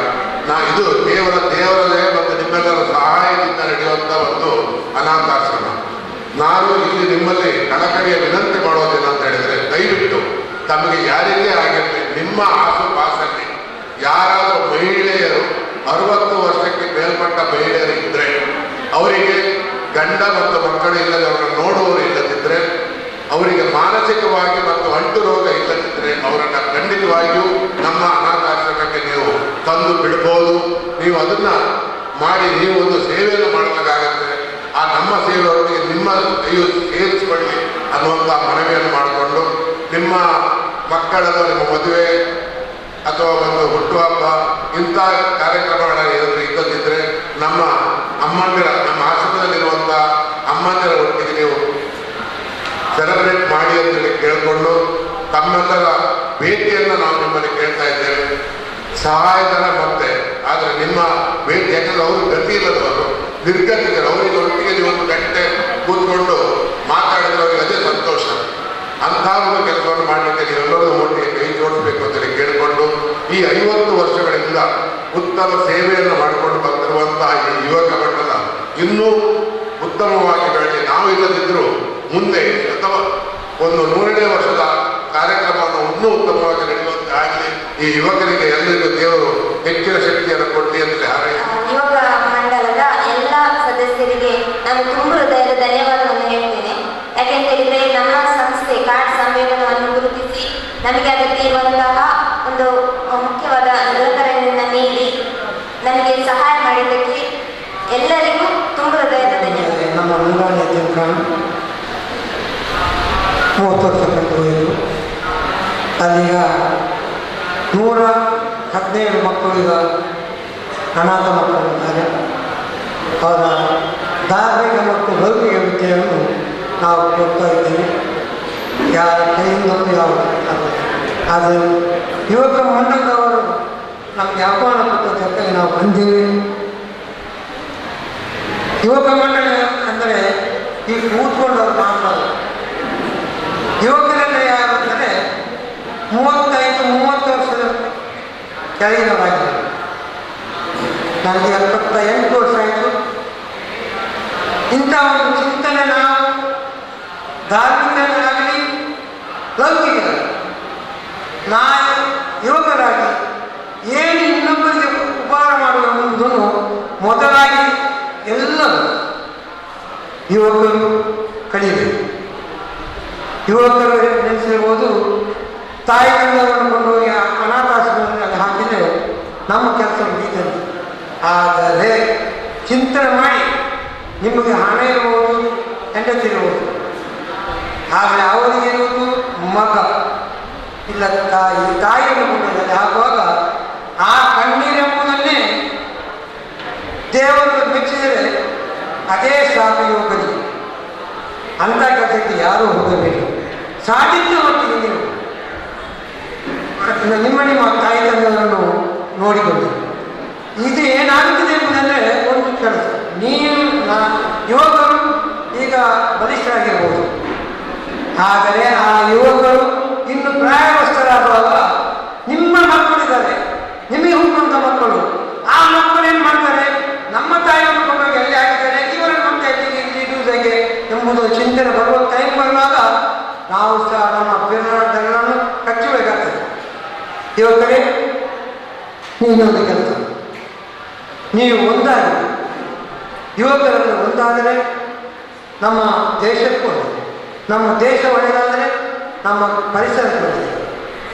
ಇದು ದೇವರದೇ ಮತ್ತು ನಿಮ್ಮೆಲ್ಲರ ಸಹಾಯದಿಂದ ನಡೆಯುವಂಥ ಒಂದು ಅನಾಥಾಶ್ರಮ. ನಾನು ಇಲ್ಲಿ ನಿಮ್ಮಲ್ಲಿ ಕಳಕಳಿಯ ವಿನಂತಿ ಮಾಡೋದೇನು ಅಂತ ಹೇಳಿದರೆ, ದಯವಿಟ್ಟು ತಮಗೆ ಯಾರಿಗೇ ಆಗಿರಲಿ, ನಿಮ್ಮ ಆಸುಪಾಸಲ್ಲಿ ಯಾರಾದರೂ ಮಹಿಳೆಯರು 60 ವರ್ಷಕ್ಕೆ ಮೇಲ್ಪಟ್ಟ ಮಹಿಳೆಯರು ಇದ್ದರೆ, ಅವರಿಗೆ ಗಂಡ ಮತ್ತು ಮಕ್ಕಳು ಇಲ್ಲದವರನ್ನು ನೋಡುವವರು ಇಲ್ಲದಿದ್ದರೆ, ಅವರಿಗೆ ಮಾನಸಿಕವಾಗಿ ಮತ್ತು ಅಂಟು ರೋಗ ಇಲ್ಲದಿದ್ದರೆ ಅವರನ್ನು ಖಂಡಿತವಾಗಿಯೂ ನಮ್ಮ ಅನಾಥಾಶ್ರಮಕ್ಕೆ ನೀವು ತಂದು ಬಿಡ್ಬೋದು. ನೀವು ಅದನ್ನ ಮಾಡಿ ನೀವು ಒಂದು ಸೇವೆಯನ್ನು ಮಾಡಬೇಕಾಗತ್ತೆ. ಆ ನಮ್ಮ ಸೇವೆಯೊಳಗೆ ನಿಮ್ಮ ಕೈಯು ಸೇರಿಸಿಕೊಳ್ಳಿ ಅನ್ನುವಂಥ ಮನವಿಯನ್ನು ಮಾಡಿಕೊಂಡು, ನಿಮ್ಮ ಮಕ್ಕಳನ್ನು ನಿಮ್ಮ ಮದುವೆ ಅಥವಾ ಒಂದು ಹುಟ್ಟುಹಬ್ಬ ಇಂಥ ಕಾರ್ಯಕ್ರಮಗಳ ಏನಾದರೂ ಇಲ್ಲದಿದ್ದರೆ ನಮ್ಮ ಅಮ್ಮಂದಿರ, ನಮ್ಮ ಆಶ್ರಮದಲ್ಲಿರುವಂಥ ಅಮ್ಮಂದಿರ ಒಟ್ಟಿಗೆ ನೀವು ಸೆಲೆಬ್ರೇಟ್ ಮಾಡಿ ಅಂತೇಳಿ ಕೇಳಿಕೊಂಡು ತಮ್ಮೆಲ್ಲರ ಭೇಟಿಯನ್ನು ನಾವು ನಿಮ್ಮಲ್ಲಿ ಕೇಳ್ತಾ ಇದ್ದೇವೆ. ಸಹಾಯಧನ ಮತ್ತೆ, ಆದರೆ ನಿಮ್ಮ ಭೇಟಿ, ಯಾಕಂದ್ರೆ ಅವರು ಗತಿ ಇಲ್ಲದವರು, ನಿರ್ಗತಿಕರು, ಅವರಿಗೆ ಒಟ್ಟಿಗೆ ನೀವು 1 ಗಂಟೆ ಕೂತ್ಕೊಂಡು ಮಾತಾಡಿದ್ರೆ ಅವರಿಗೆ ಅದೇ ಸಂತೋಷ. ಅಂಥ ಒಂದು ಕೆಲಸವನ್ನು ಮಾಡಲಿಕ್ಕೆ ನೀವೆಲ್ಲರೂ ಒಟ್ಟಿಗೆ ಕೈ ಜೋಡಿಸಬೇಕು ಅಂತೇಳಿ ಕೇಳಿಕೊಂಡು, ಈ 50 ವರ್ಷಗಳಿಂದ ಉತ್ತಮ ಸೇವೆಯನ್ನು ಮಾಡಿಕೊಂಡು ಬಂದಿರುವಂತಹ ಈ ಯುವಕ ಮಂಡಲ ಇನ್ನೂ ಉತ್ತಮವಾಗಿ ಬೆಳೆದಿ, ನಾವು ಇಲ್ಲದಿದ್ದರೂ ಮುಂದೆ ಅಥವಾ ಒಂದು 100ನೇ ವರ್ಷದ ಕಾರ್ಯಕ್ರಮವನ್ನು ಇನ್ನೂ ಉತ್ತಮವಾಗಿ ನಡೆಯುವಂತೆ ಆಗಲಿ. ಈ ಯುವಕರಿಗೆ ಎಲ್ಲರಿಗೂ ದೇವರು ಹೆಚ್ಚಿನ ಶಕ್ತಿಯನ್ನು ಕೊಡಲಿ ಅಂತೇಳಿ ಹಾರೈಸಿ ಯುವಕ ಮಂಡಲದ ಎಲ್ಲ ಸದಸ್ಯರಿಗೆ ನಾನು ತುಂಬ ಹೃದಯದ ಧನ್ಯವಾದವನ್ನು ಹೇಳ್ತೇನೆ. ಯಾಕೆಂತೇಳಿದ್ರೆ ನಮ್ಮ ಸಂಸ್ಥೆ ಕಾರ್ಡ್ ಸಮ್ಮೇಳನವನ್ನು ಗುರುತಿಸಿ ನಮಗೆ ಅಗತ್ಯ ಇರುವಂತಹ ಒಂದು ಮುಖ್ಯವಾದ ಸಲಕರಣೆಯನ್ನು ನೀಡಿ ನಮಗೆ ಸಹಾಯ ಮಾಡಿದ್ದಕ್ಕೆ ಎಲ್ಲರಿಗೂ ತುಂಬ ಹೃದಯದ ಧನ್ಯವಾದ. ನಮ್ಮ ಮುಂಗಾಣಿ ತನಕ 30 ವರ್ಷ ಕಟ್ಟಿರುವುದು. ಅಲ್ಲೀಗ 117 ಮಕ್ಕಳು ಈಗ ಅನಾಥ ಮಕ್ಕಳಿದ್ದಾರೆ. ಅವರ ಧಾರ್ಮಿಕ ಮತ್ತು ಲೌಕಿಕ ವಿದ್ಯೆಯನ್ನು ನಾವು ಕೊಡ್ತಾ ಇದ್ದೇವೆ. ಯಾರ ಕೈಯಿಂದಲೂ ಯಾವ ಆದರೆ ಯುವಕ ಮಂಡಲದವರು ನಮಗೆ ಆಹ್ವಾನ ಕೊಟ್ಟದಕ್ಕೆ ನಾವು ಬಂದೀವಿ. ಯುವಕ ಮಂಡಳ ಅಂದರೆ ಈ ಕೂತ್ಕೊಂಡವ್ರು ಮಾತ್ರ. ಯುವಕರಲ್ಲಿ ಯಾರು ಅಂದರೆ 35-30 ವರ್ಷದ ಕೆಳಗಿನವರಾಗಿದ್ದಾರೆ. ನನಗೆ 78 ವರ್ಷ ಆಯಿತು. ಇಂಥ ಒಂದು ಚಿಂತನೆ ನಾವು ಧಾರ್ಮಿಕರಾಗಲಿ ಲೌಕಿಕರಾಗಲಿ ನಾವು ಯುವಕರಾಗಿ ಏನು ಇನ್ನೊಬ್ಬರಿಗೆ ಉಪಕಾರ ಮಾಡುವ ಎಂಬುದನ್ನು ಮೊದಲಾಗಿ ಎಲ್ಲರೂ ಯುವಕರು ಕಲಿಯಬೇಕು. ಯುವಕರು ನೆನೆಸಿರ್ಬೋದು, ತಾಯಿ ತಂದೆಗಳನ್ನು ಕೊಂಡೋಗಿ ಅನಾಥಾಶ್ರಮದಲ್ಲಿ ಹಾಕಿದರೆ ನಮ್ಮ ಕೆಲಸ ಮುಗಿತದೆ. ಆದರೆ ಚಿಂತನೆ ಮಾಡಿ, ನಿಮಗೆ ಹಣ ಇರ್ಬೋದು, ಹೆಂಡತಿ ಇರ್ಬೋದು, ಆದರೆ ಅವರಿಗಿರುವುದು ಮಗ ಇಲ್ಲ ತಾಯಿಯನ್ನು ಕೊಂಡೋದಲ್ಲಿ ಹಾಕುವಾಗ ಆ ಕಣ್ಣೀರೆಂಬುದನ್ನೇ ದೇವರು ಮೆಚ್ಚಿದರೆ ಅದೇ ಸಾಕು ಯುವಕರಿಗೆ. ಅಂಥ ಕೆಲಸಕ್ಕೆ ಯಾರೂ ಹೋಗಬೇಕು. ಸಾಧಿಸಿದ ಮಟ್ಟಿಗೆ ನೀವು ನಿಮ್ಮ ತಾಯಿ ತಂದೆಗಳನ್ನು ನೋಡಿಕೊಂಡು ಇದು ಏನಾಗುತ್ತದೆ ಎಂಬುದೆಂದರೆ ಒಂದು ಕೆಲಸ. ನೀವು ಯುವಕರು ಈಗ ಬಲಿಷ್ಠರಾಗಿರ್ಬೋದು, ಆದರೆ ಆ ಯುವಕರು ಇನ್ನು ಪ್ರಾಯಸ್ಥರಾಗುವಾಗ ನಿಮ್ಮ ಮಕ್ಕಳಿದ್ದಾರೆ, ನಿಮಗೆ ಹುಟ್ಟುವಂಥ ಮಕ್ಕಳು. ಆ ಮಕ್ಕಳು ಏನು ಮಾಡ್ತಾರೆ, ನಮ್ಮ ತಾಯಿಯನ್ನು ಕೊಂಡೋಗಿ ಎಲ್ಲಿ ಹಾಕಿದ್ದಾರೆ, ಇವರನ್ನು ನಮ್ಮ ಇಲ್ಲಿ ಇಡುವುದಾಗೆ ಎಂಬುದು ಚಿಂತನೆ ಬರುವ ಟೈಮ್ ಬರುವಾಗ ನಾವು ಸಹ ನಮ್ಮ ಪ್ರೇರಣೆಗಳನ್ನು ಕಚ್ಚಬೇಕಾಗ್ತದೆ. ಯುವಕರೇ, ಇನ್ನೊಂದು ಕೆಲಸ, ನೀವು ಒಂದಾಗಿ ಯುವಕರಲ್ಲಿ ಒಂದಾದರೆ ನಮ್ಮ ದೇಶಕ್ಕೂ ಒಳ್ಳೆಯದು, ನಮ್ಮ ದೇಶ ಒಳ್ಳೆಯದಾದರೆ ನಮ್ಮ ಪರಿಸರಕ್ಕೆ ಒಳ್ಳೆಯದು.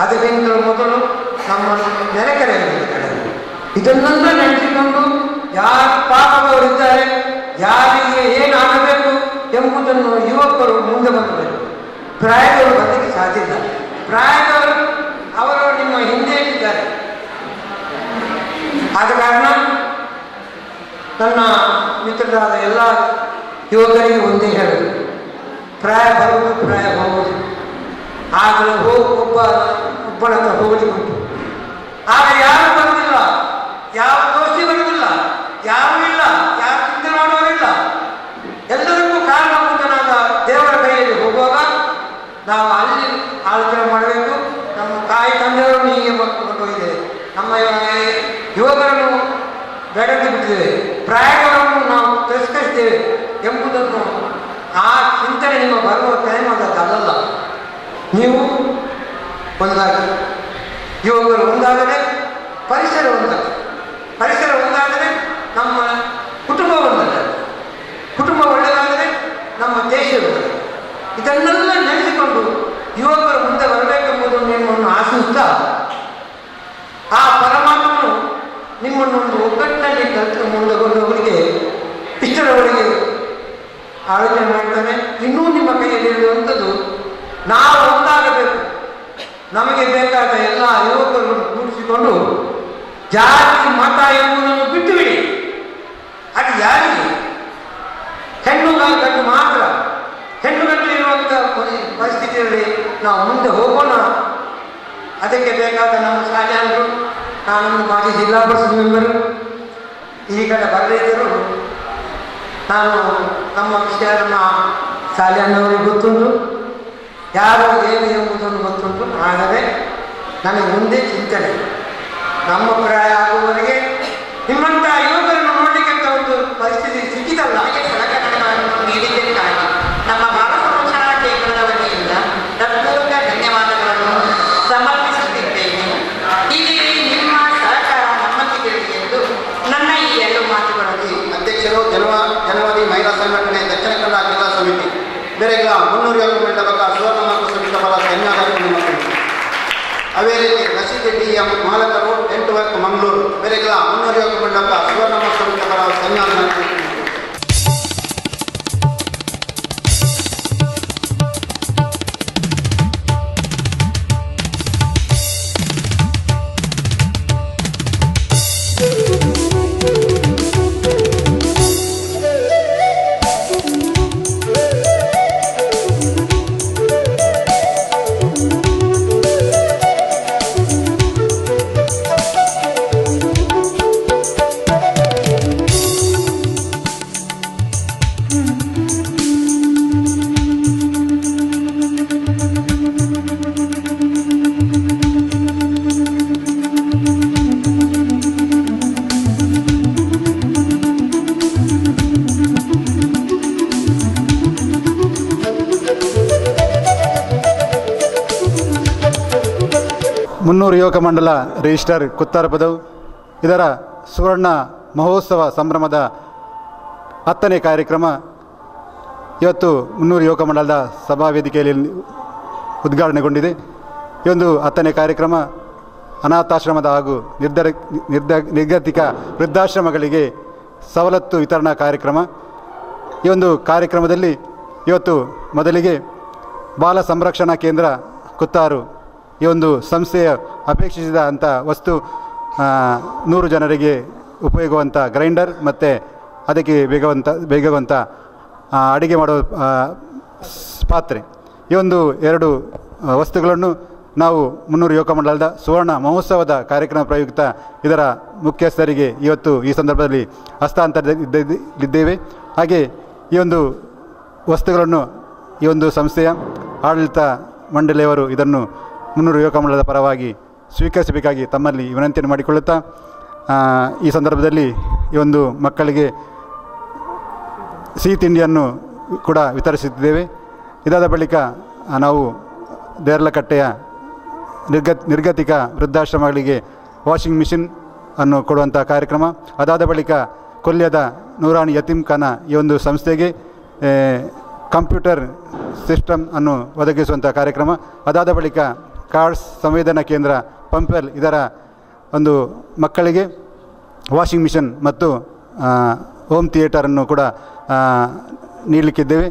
ಅದಕ್ಕಿಂತ ಮೊದಲು ನಮ್ಮ ನೆರೆಕರೆಯಲ್ಲಿ ಇದನ್ನೆಲ್ಲ ನೆನೆಸಿಕೊಂಡು ಯಾರು ಪಾಪದವರಿದ್ದಾರೆ, ಯಾರಿಗೆ ಏನಾಗಬೇಕು ಎಂಬುದನ್ನು ಯುವಕರು ಮುಂದೆ ಬಂದಬೇಕು. ಪ್ರಾಯದವರು ಬರಲಿಕ್ಕೆ ಸಾಧ್ಯ ಇಲ್ಲ. ಪ್ರಾಯದವರು ಅವರು ನಿಮ್ಮ ಹಿಂದೆ ಇಟ್ಟಿದ್ದಾರೆ. ಆದ ಕಾರಣ ನನ್ನ ಮಿತ್ರರಾದ ಎಲ್ಲ ಯುವಕರಿಗೆ ಒಂದೇ ಹೇಳುವುದು, ಪ್ರಾಯ ಬರುವುದು ಪ್ರಾಯ ಹೋಗುವುದು. ಆಗಲೇ ಒಬ್ಬನ ಹತ್ರ ಹೋಗಲಿಕ್ಕೆ ಉಂಟು. ಆಗ ಯಾರು ಬರುವುದಿಲ್ಲ, ಯಾವ ದೋಷಿ ಬರುವುದಿಲ್ಲ, ಯಾರೂ ಇಲ್ಲ, ಯಾರು ಚಿಂತೆ ಮಾಡುವವರಿಲ್ಲ. ಎಲ್ಲರಿಗೂ ಕಾರಣಭೂತನಾದ ದೇವರ ಕೈಯಲ್ಲಿ ಹೋಗುವಾಗ ನಾವು ಅಲ್ಲಿ ಆಲೋಚನೆ ಮಾಡಬೇಕು. ನಮ್ಮ ತಾಯಿ ತಂದೆಯವರು ಹೀಗೆ ಕೊಂಡೋಗಿದ್ದೇವೆ, ನಮ್ಮ ಯುವಕರನ್ನು ಬೆಳೆದು ಬಿಟ್ಟಿದ್ದೇವೆ, ಪ್ರಾಯಗಳನ್ನು ನಾವು ತಿರಸ್ಕರಿಸಿದ್ದೇವೆ ಎಂಬುದನ್ನು ಆ ಚಿಂತನೆ ನಿಮ್ಮ ಬರುವ ಟೈಮ್ ಅದಲ್ಲ. ನೀವು ಒಂದಾಗಿ, ಯುವಕರು ಒಂದಾದರೆ ಪರಿಸರ ಒಂದಾಗಿದೆ, ಪರಿಸರ ಒಂದಾದರೆ ನಮ್ಮ ಕುಟುಂಬ ಒಂದಾಗಿದೆ, ಕುಟುಂಬ ಒಳ್ಳೆಯದಾದರೆ ನಮ್ಮ ದೇಶ ಒಳ್ಳೆಯದು. ಇದನ್ನೆಲ್ಲ ನೆನೆಸಿಕೊಂಡು ಯುವಕರು ಮುಂದೆ ಬರಬೇಕೆಂಬುದನ್ನು ನಿಮ್ಮನ್ನು ಆಶಿಸುತ್ತಾ ಆ ಪರಮಾತ್ಮನು ನಿಮ್ಮನ್ನೊಂದು ಒಗ್ಗಟ್ಟಿನಲ್ಲಿ ಮುಂದೆ ಕೊಂಡವರಿಗೆ ಇಷ್ಟರವರೆಗೆ ಆಲೋಚನೆ ಮಾಡ್ತಾನೆ. ಇನ್ನೂ ನಿಮ್ಮ ಕೈಯಲ್ಲಿ ಇರುವಂಥದ್ದು ನಾವು ಒಂದಾಗಬೇಕು. ನಮಗೆ ಬೇಕಾದ ಎಲ್ಲ ಯುವಕರನ್ನು ಕೂಡಿಸಿಕೊಂಡು ಜಾತಿ ಮತ ಎಂಬುದನ್ನು ಬಿಟ್ಟು ಬಿಡಿ. ಅದು ಯಾರಿಗೆ? ಹೆಣ್ಣು ಗಂಡು ಮಾತ್ರ. ಹೆಣ್ಣು ಗಂಡು ಇರುವಂಥ ಪರಿಸ್ಥಿತಿಯಲ್ಲಿ ನಾವು ಮುಂದೆ ಹೋಗೋಣ. ಅದಕ್ಕೆ ಬೇಕಾದ ನಮ್ಮ ಶಾಲೆಯವರು, ನಾನು ಮಾಜಿ ಜಿಲ್ಲಾ ಪರಿಷತ್ ಮೆಂಬರು, ಈ ಕಡೆ ಬರಲಿದ್ದರು. ನಾನು ನಮ್ಮ ವಿಷಯ ನಮ್ಮ ಶಾಲೆಯನ್ನವರಿಗೆ ಗೊತ್ತುಂಟು, ಯಾರು ಏನು ಎಂಬುದನ್ನು ಗೊತ್ತುಂಟು. ಆದರೆ ನನಗೆ ಮುಂದೆ ಚಿಂತನೆ, ನಮ್ಮ ಪ್ರಾಯ ಆಗುವವರೆಗೆ ನಿಮ್ಮಂಥ ಯುವಕರನ್ನು ನೋಡಲಿಕ್ಕೆ ಅಂತ ಒಂದು ಪರಿಸ್ಥಿತಿ ಸಿಕ್ಕಿದಲ್ಲ. ಸಲಕರಣವನ್ನು ನೀಡಿದ್ದಕ್ಕಾಗಿ ನಮ್ಮ ಭಾರತ ಸಂರಕ್ಷಣಾ ಕೇಂದ್ರದ ವತಿಯಿಂದ ಹೃತ್ಪೂರ್ವಕ ಧನ್ಯವಾದಗಳನ್ನು ಸಮರ್ಪಿಸುತ್ತಿದ್ದೇನೆ. ಇಲ್ಲಿ ನಿಮ್ಮ ಸಹಕಾರ ನಮ್ಮೊಂದಿಗಿರಲಿ ಎಂದು ನನ್ನ ಈ ಎರಡು ಮಾತುಗಳಲ್ಲಿ ಅಧ್ಯಕ್ಷರು ಜನವಾದಿ ಮಹಿಳಾ ಸಂಘಟನೆ ದಕ್ಷಿಣ ಕನ್ನಡ ಜಿಲ್ಲಾ ಸಮಿತಿ ಬೇರೆಗಳ 350 ಮಂಡಪಕ ಸುವರ್ಣ ಮಾರ್ಗ ಸಮಿತ ಪರ ಧನ್ಯವಾದಗಳು. ಅವೇ ರೀತಿ ರಶೀದ್ DM ಮಾಲಕರು 8 ವರ್ಕ್ ಮಂಗಳೂರು ಬೇರೆಗಳ 350 ಮಂಡಪ ಸುವರ್ಣ ಮಾರ್ಗ ಸಮಿತ ಪರ ಧನ್ಯವಾದಗಳು. ಮುನ್ನೂರು ಯುವಕ ಮಂಡಲ ರಿಜಿಸ್ಟರ್ ಕುತ್ತಾರಪದವು ಇದರ ಸುವರ್ಣ ಮಹೋತ್ಸವ ಸಂಭ್ರಮದ 10ನೇ ಕಾರ್ಯಕ್ರಮ ಇವತ್ತು ಮುನ್ನೂರು ಯುವಕ ಮಂಡಲದ ಸಭಾ ವೇದಿಕೆಯಲ್ಲಿ ಉದ್ಘಾಟನೆಗೊಂಡಿದೆ. ಈ ಒಂದು 10ನೇ ಕಾರ್ಯಕ್ರಮ ಅನಾಥಾಶ್ರಮದ ಹಾಗೂ ನಿರ್ಗತಿಕ ವೃದ್ಧಾಶ್ರಮಗಳಿಗೆ ಸವಲತ್ತು ವಿತರಣಾ ಕಾರ್ಯಕ್ರಮ. ಈ ಒಂದು ಕಾರ್ಯಕ್ರಮದಲ್ಲಿ ಇವತ್ತು ಮೊದಲಿಗೆ ಬಾಲ ಸಂರಕ್ಷಣಾ ಕೇಂದ್ರ ಕುತ್ತಾರು ಈ ಒಂದು ಸಂಸ್ಥೆಯ ಅಪೇಕ್ಷಿಸಿದ ಅಂಥ ವಸ್ತು 100 ಜನರಿಗೆ ಉಪಯೋಗವಂಥ ಗ್ರೈಂಡರ್ ಮತ್ತು ಅದಕ್ಕೆ ಬೇಗವಂತ ಅಡುಗೆ ಮಾಡುವ ಪಾತ್ರೆ ಈ ಒಂದು 2 ವಸ್ತುಗಳನ್ನು ನಾವು ಮುನ್ನೂರು ಯುವಕ ಮಂಡಲದ ಸುವರ್ಣ ಮಹೋತ್ಸವದ ಕಾರ್ಯಕ್ರಮ ಪ್ರಯುಕ್ತ ಇದರ ಮುಖ್ಯಸ್ಥರಿಗೆ ಇವತ್ತು ಈ ಸಂದರ್ಭದಲ್ಲಿ ಹಸ್ತಾಂತರಿಸಿದ್ದೇವೆ. ಹಾಗೆ ಈ ಒಂದು ವಸ್ತುಗಳನ್ನು ಈ ಒಂದು ಸಂಸ್ಥೆಯ ಆಡಳಿತ ಮಂಡಳಿಯವರು ಇದನ್ನು ಮುನ್ನೂರು ಯುವಕ ಮಂಡಲದ ಪರವಾಗಿ ಸ್ವೀಕರಿಸಬೇಕಾಗಿ ತಮ್ಮಲ್ಲಿ ವಿನಂತಿಯನ್ನು ಮಾಡಿಕೊಳ್ಳುತ್ತಾ ಈ ಸಂದರ್ಭದಲ್ಲಿ ಈ ಒಂದು ಮಕ್ಕಳಿಗೆ ಸಿಹಿ ತಿಂಡಿಯನ್ನು ಕೂಡ ವಿತರಿಸುತ್ತಿದ್ದೇವೆ. ಇದಾದ ಬಳಿಕ ನಾವು ದೇರ್ಲಕಟ್ಟೆಯ ನಿರ್ಗತಿಕ ವೃದ್ಧಾಶ್ರಮಗಳಿಗೆ ವಾಷಿಂಗ್ ಮಿಷಿನ್ ಅನ್ನು ಕೊಡುವಂಥ ಕಾರ್ಯಕ್ರಮ, ಅದಾದ ಬಳಿಕ ಕೊಲ್ಯದ ನೂರಾಣಿ ಯತೀಮ್ ಖಾನ ಈ ಒಂದು ಸಂಸ್ಥೆಗೆ ಕಂಪ್ಯೂಟರ್ ಸಿಸ್ಟಮ್ ಅನ್ನು ಒದಗಿಸುವಂಥ ಕಾರ್ಯಕ್ರಮ, ಅದಾದ ಬಳಿಕ ಕಾರ್ಡ್ಸ್ ಸಂವೇದನಾ ಕೇಂದ್ರ ಪಂಪೆಲ್ ಇದರ ಒಂದು ಮಕ್ಕಳಿಗೆ ವಾಷಿಂಗ್ ಮಿಷನ್ ಮತ್ತು ಹೋಮ್ ಥಿಯೇಟರನ್ನು ಕೂಡ ನೀಡಲಿಕ್ಕಿದ್ದೇವೆ.